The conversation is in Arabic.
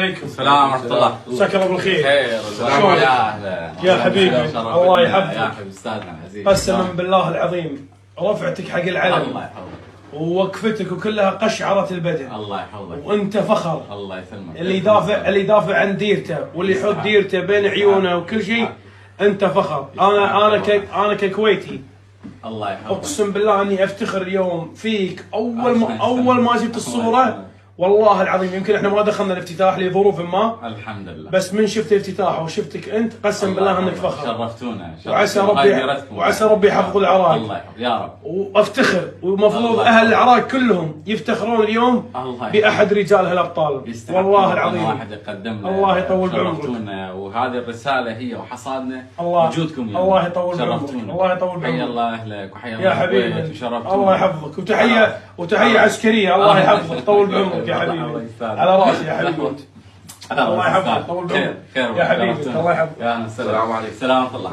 عليكم. السلام ورحمة الله. مساك الله بالخير. خير. شلونك؟ يا اهلا. يا حبيبي الله يحفظك. يا حبيبي استاذنا العزيز. قسما بالله العظيم رفعتك حق العلم الله يحفظك. ووقفتك وكلها قشعرة البدن. الله يحفظك. وانت فخر. الله يسلمك. اللي يدافع عن ديرته واللي يحط ديرته بين عيونه وكل شيء. انت فخر. انا ككويتي. الله يحفظك. اقسم بالله اني افتخر اليوم فيك. اول ما جبت الصورة والله العظيم يمكن احنا ما دخلنا الافتتاح لظروف ما. الحمد لله. بس من شفت الافتتاح وشفتك انت قسم بالله انك فخر. شرفتونا. وعسى ربي يحفظ العراق. الله يحفظ يا رب. وافتخر ومفروض اهل العراق كلهم يفتخرون اليوم باحد رجال هالابطال. والله العظيم واحد يقدم لنا. الله يطول بعمرك. شرفتونا وهذه الرساله هي وحصادنا الله وجودكم اليوم. الله يطول بعمرك. شرفتونا. الله يطول بعمرك. حيا الله اهلك وحيا الله يا حبيبي وشرفتونا. الله يحفظك وتحيه عسكريه. الله يحفظك طول بعمرك يا حبيبي. على راسي يا حبيبي. الله يحفظك طول بعمرك. خير يا حبيبي الله يحفظك. يا السلام عليكم. السلام ورحمه الله.